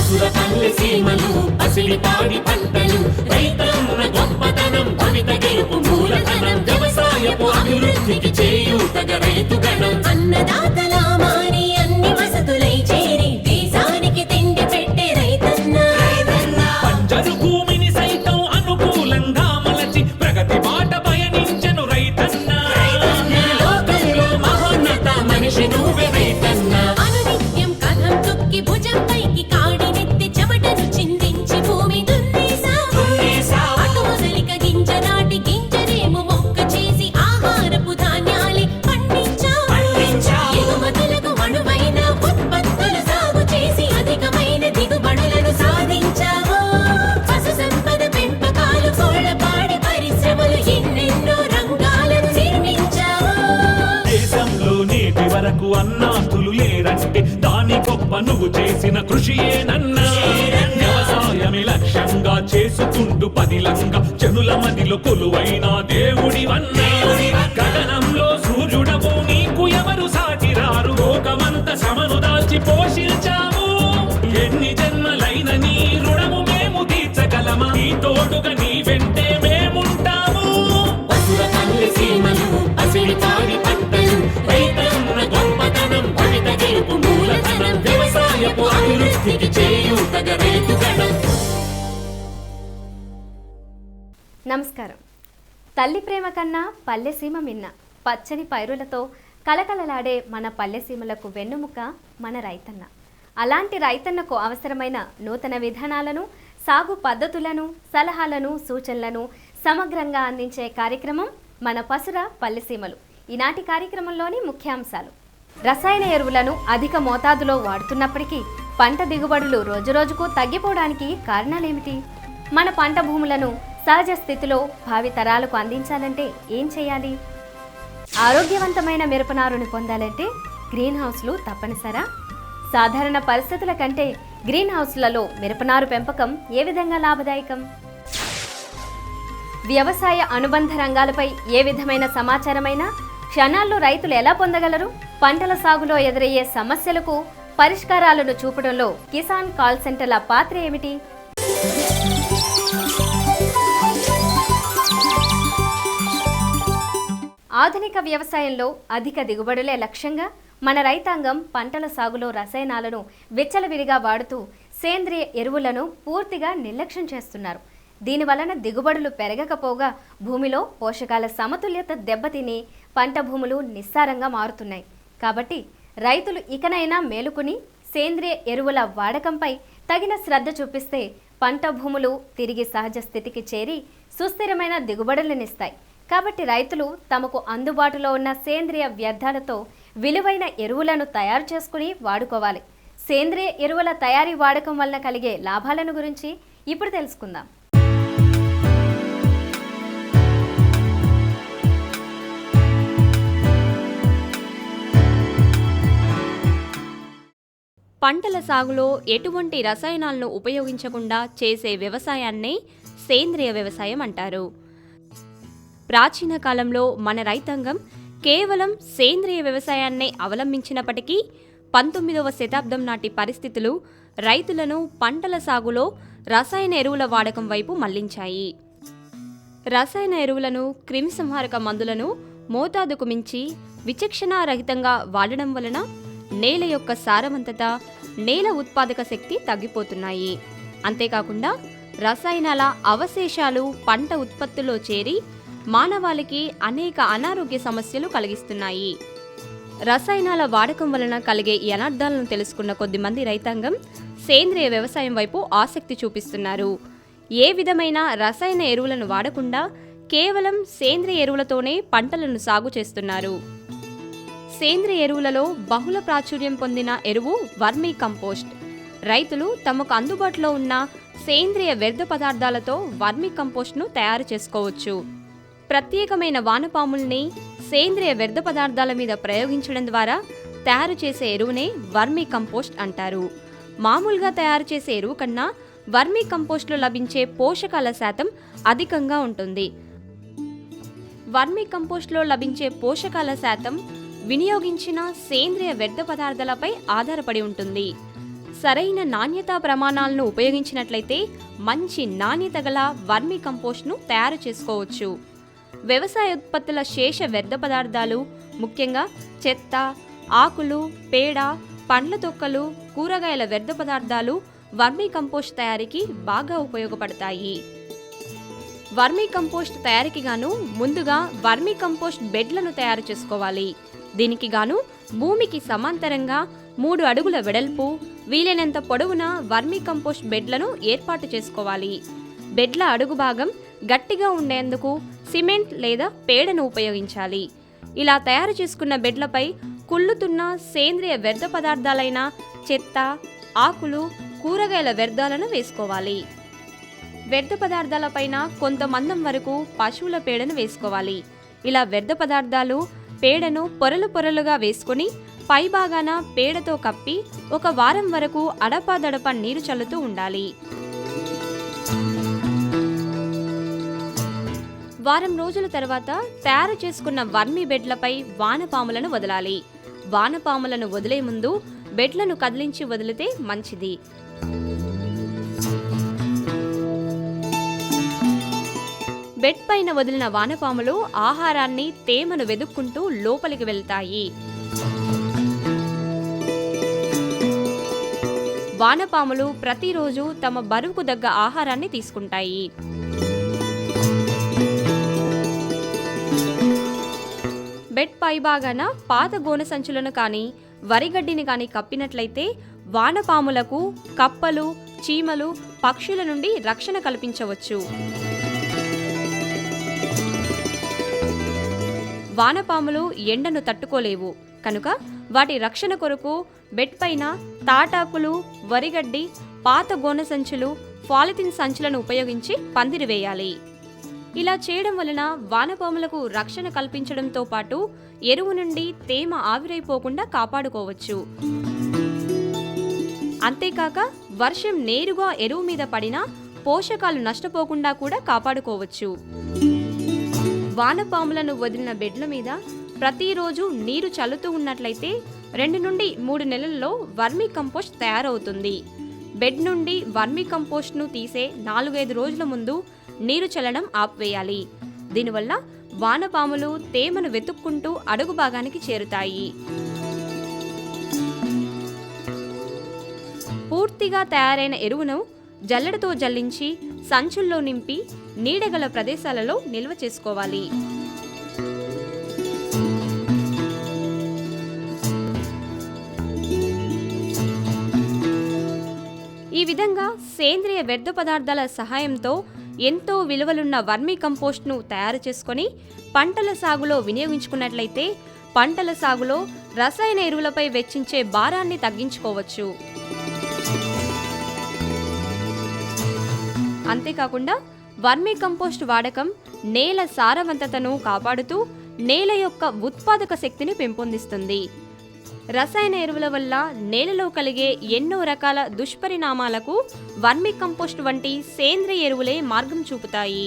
పల్లె సీమలు పసిడి పాడి పంటలు రైతన్న గొప్పతనం భవిత గెలుపు మూలధనం వ్యవసాయపు అభివృద్ధికి చేయూతగా రైతు గణం అన్నదాతల మాని అన్ని వసతులై చేరి దేశానికి తిండి పెట్టే రైతన్న పంజరు భూమిని సైతం అనుకూలంగా మలచి ప్రగతి బాట పయనించెను రైతన్న లోకంలో మహోన్నత మనిషి నువ్వే రైతన్న అనునిత్యం కథం తొక్కి భుజం పైకి కాడినెత్తి చెమటను చిందించి భూమి దున్నేశావు అటు మొదలిక గింజ నాటి గింజనేమో మొక్క చేసి ఆహారపు ధాన్యాలే పండించావు ఎగుమతులకు మనువైన ఉత్పత్తులు సాగు చేసి అధికమైన దిగుబడులను సాధించావు పశు సంపద పెంపకాలు కోళ్లపాడి పరిశ్రమలు ఎన్నెన్నో రంగాలను నిర్మించావు దేశంలో నేటి వరకు అన్నార్థులు లేరంటే దాని గొప్ప నువ్వు చేసిన కృషియేనన్నా వ్యవసాయమే లక్ష్యంగా చేసుకుంటూ పదిలంగా జనుల మదిలో కొలువైన దేవుడివన్నా గగనంలో సూర్యుడవు నీకు ఎవరు సాటిరారు లోకమంత శ్రమను దాల్చి పోషించావు ఎన్ని జన్మలైన నీ రుణము మేము తీర్చగలమా నీ తోడుగా నీ వెంటే మేముంటాము పల్లె సీమలు పసిడి పాడి పంటలు రైతన్న గొప్పతనం భవిత గెలుపు మూలధనం వ్యవసాయపు అభివృద్ధికి చేయూతగా రైతు గణం. నమస్కారం. తల్లి ప్రేమ కన్నా పల్లెసీమ మిన్న. పచ్చని పైరులతో కలకలలాడే మన పల్లెసీమలకు వెన్నుముక మన రైతన్న. అలాంటి రైతన్నకు అవసరమైన నూతన విధానాలను, సాగు పద్ధతులను, సలహాలను, సూచనలను సమగ్రంగా అందించే కార్యక్రమం మన పసుర పల్లెసీమలు. ఈనాటి కార్యక్రమంలోని ముఖ్యాంశాలు: రసాయన ఎరువులను అధిక మోతాదులో వాడుతున్నప్పటికీ పంట దిగుబడులు రోజురోజుకు తగ్గిపోవడానికి కారణాలేమిటి? మన పంట భూములను సహజ స్థితిలో భావి తరాలకు అందించాలంటే ఏం చేయాలి? ఆరోగ్యవంతమైన మిరపనారుని పొందాలంటే గ్రీన్ హౌస్లు తప్పనిసరా? సాధారణ పరిస్థితుల కంటే గ్రీన్ హౌస్లలో మిరపనారు పెంపకం ఏ విధంగా లాభదాయకం? వ్యవసాయ అనుబంధ రంగాలపై ఏ విధమైన సమాచారమైనా క్షణాల్లో రైతులు ఎలా పొందగలరు? పంటల సాగులో ఎదురయ్యే సమస్యలకు పరిష్కారాలను చూపడంలో కిసాన్ కాల్ సెంటర్ల పాత్ర ఏమిటి? ఆధునిక వ్యవసాయంలో అధిక దిగుబడులే లక్ష్యంగా మన రైతాంగం పంటల సాగులో రసాయనాలను విచ్చలవిడిగా వాడుతూ సేంద్రియ ఎరువులను పూర్తిగా నిర్లక్ష్యం చేస్తున్నారు. దీనివలన దిగుబడులు పెరగకపోగా భూమిలో పోషకాల సమతుల్యత దెబ్బతిని పంట భూములు నిస్సారంగా మారుతున్నాయి. కాబట్టి రైతులు ఇకనైనా మేలుకుని సేంద్రియ ఎరువుల వాడకంపై తగిన శ్రద్ధ చూపిస్తే పంట భూములు తిరిగి సహజ స్థితికి చేరి సుస్థిరమైన దిగుబడులనిస్తాయి. కాబట్టి రైతులు తమకు అందుబాటులో ఉన్న సేంద్రియ వ్యర్థాలతో విలువైన ఎరువులను తయారు చేసుకుని వాడుకోవాలి. సేంద్రియ ఎరువుల తయారీ వాడకం వలన కలిగే లాభాలను గురించి ఇప్పుడు తెలుసుకుందాం. పంటల సాగులో ఎటువంటి రసాయనాలను ఉపయోగించకుండా చేసే వ్యవసాయాన్నే సేంద్రియ వ్యవసాయం అంటారు. ప్రాచీన కాలంలో మన రైతాంగం కేవలం సేంద్రియ వ్యవసాయాన్నే అవలంబించినప్పటికీ 19వ శతాబ్దం నాటి పరిస్థితులు రైతులను పంటల సాగులో రసాయన ఎరువుల వాడకం వైపు మళ్లించాయి. రసాయన ఎరువులను, క్రిమిసంహారక మందులను మోతాదుకు మించి విచక్షణారహితంగా వాడడం వలన నేల యొక్క సారవంతత, నేల ఉత్పాదక శక్తి తగ్గిపోతున్నాయి. అంతేకాకుండా రసాయనాల అవశేషాలు పంట ఉత్పత్తిలో చేరి మానవాళికి అనేక అనారోగ్య సమస్యలు కలిగిస్తున్నాయి. రసాయనాల వాడకం వలన కలిగే ఈ అనర్థాలను తెలుసుకున్న కొద్దిమంది రైతాంగం సేంద్రియ వ్యవసాయం వైపు ఆసక్తి చూపిస్తున్నారు. ఏ విధమైన రసాయన ఎరువులను వాడకుండా కేవలం సేంద్రియ ఎరువులతోనే పంటలను సాగు చేస్తున్నారు. సేంద్రియ ఎరువులలో బహుళ ప్రాచుర్యం పొందిన ఎరువు వర్మీ కంపోస్ట్. రైతులు తమకు అందుబాటులో ఉన్న సేంద్రియ వ్యర్థ పదార్థాలతో వర్మీ కంపోస్ట్ను తయారు చేసుకోవచ్చు. ప్రత్యేకమైన వానపాముల్ని సేంద్రియ వ్యర్థ పదార్థాల మీద ప్రయోగించడం ద్వారా తయారు చేసే ఎరువునే వర్మీ కంపోస్ట్ అంటారు. మామూలుగా తయారు చేసే ఎరువు కన్నా వర్మీ కంపోస్ట్లో లభించే పోషకాల శాతం అధికంగా ఉంటుంది. వర్మీ కంపోస్ట్లో లభించే పోషకాల శాతం వినియోగించిన సేంద్రియ వ్యర్థ పదార్థాలపై ఆధారపడి ఉంటుంది. సరైన నాణ్యతా ప్రమాణాలను ఉపయోగించినట్లయితే మంచి నాణ్యత గల వర్మీ కంపోస్ట్ను తయారు చేసుకోవచ్చు. వ్యవసాయ ఉత్పత్తుల శేష వ్యర్థ పదార్థాలు, ముఖ్యంగా చెత్త, ఆకులు, పేడ, పండ్ల తొక్కలు, కూరగాయల వ్యర్థ పదార్థాలు వర్మీ కంపోస్ట్ తయారీకి బాగా ఉపయోగపడతాయి. వర్మీ కంపోస్ట్ తయారీకి గాను ముందుగా వర్మీ కంపోస్ట్ బెడ్లను తయారు చేసుకోవాలి. దీనికి గాను భూమికి సమాంతరంగా 3 అడుగుల వెడల్పు, వీలైనంత పొడవున వర్మీ కంపోస్ట్ బెడ్లను ఏర్పాటు చేసుకోవాలి. బెడ్ల అడుగు భాగం గట్టిగా ఉండేందుకు సిమెంట్ లేదా పేడను ఉపయోగించాలి. ఇలా తయారు చేసుకున్న బెడ్లపై కుళ్ళుతున్న సేంద్రియ వ్యర్థ పదార్థాలైన చెత్త, ఆకులు, కూరగాయల వ్యర్థాలను వేసుకోవాలి. వ్యర్థ పదార్థాలపైన కొంత మందం వరకు పశువుల పేడను వేసుకోవాలి. ఇలా వ్యర్థ పదార్థాలు, పేడను పొరలు పొరలుగా వేసుకొని పైభాగాన పేడతో కప్పి 1 వారం వరకు అడపాదడపా నీరు చల్లుతూ ఉండాలి. వారం రోజుల తర్వాత తయారు చేసుకున్న వర్మీ బెడ్లపై వానపాములను వదలాలి. వానపాములను వదిలే ముందు బెడ్లను కదిలించి వదిలితే మంచిది. బెడ్ పైన వదిలిన వానపాములు ఆహారాన్ని, తేమను వెదుక్కుంటూ లోపలికి వెళ్తాయి. వానపాములు ప్రతిరోజు తమ బరువుకు దగ్గ ఆహారాన్ని తీసుకుంటాయి. బెడ్ పైభాగాన పాత గోనె సంచులను కానీ వరిగడ్డిని కానీ కప్పినట్లయితే వానపాములకు కప్పలు, చీమలు, పక్షుల నుండి రక్షణ కల్పించవచ్చు. వానపాములు ఎండను తట్టుకోలేవు కనుక వాటి రక్షణ కొరకు బెడ్ పైన తాటాకులు, వరిగడ్డి, పాత గోనె సంచులు, పాలిథిన్ సంచులను ఉపయోగించి పందిరి వేయాలి. ఇలా చేయడం వలన వానపాములకు రక్షణ కల్పించడంతో పాటు ఎరువు నుండి తేమ ఆవిరైపోకుండా కాపాడుకోవచ్చు. అంతేకాక వర్షం నేరుగా ఎరువు మీద పడినా పోషకాలు నష్టపోకుండా కూడా కాపాడుకోవచ్చు. వానపాములను వదిలిన బెడ్ల మీద ప్రతిరోజు నీరు చల్లుతూ ఉన్నట్లయితే 2 నుండి 3 నెలల్లో వర్మీ కంపోస్ట్ తయారవుతుంది. బెడ్ నుండి వర్మీ కంపోస్ట్ను తీసే 4-5 రోజుల ముందు నీరు చల్లడం ఆపివేయాలి. దీనివల్ల వానపాములు తేమను వెతుక్కుంటూ అడుగు భాగానికి చేరుతాయి. పూర్తిగా తయారైన ఎరువును జల్లెడతో జల్లించి సంచుల్లో నింపి నీడగల ప్రదేశాలలో నిల్వ చేసుకోవాలి. ఈ విధంగా సేంద్రియ వ్యర్థ పదార్థాల సహాయంతో ఎంతో విలువలున్న వర్మీ కంపోస్ట్ను తయారు చేసుకొని పంటల సాగులో వినియోగించుకున్నట్లయితే పంటల సాగులో రసాయన ఎరువులపై వెచ్చించే భారాన్ని తగ్గించుకోవచ్చు. అంతేకాకుండా వర్మీ కంపోస్ట్ వాడకం నేల సారవంతతను కాపాడుతూ నేల యొక్క ఉత్పాదక శక్తిని పెంపొందిస్తుంది. రసాయన ఎరువుల వల్ల నేలలో కలిగే ఎన్నో రకాల దుష్పరిణామాలకు వర్మీ కంపోస్ట్ వంటి సేంద్రియ ఎరువులే మార్గం చూపుతాయి.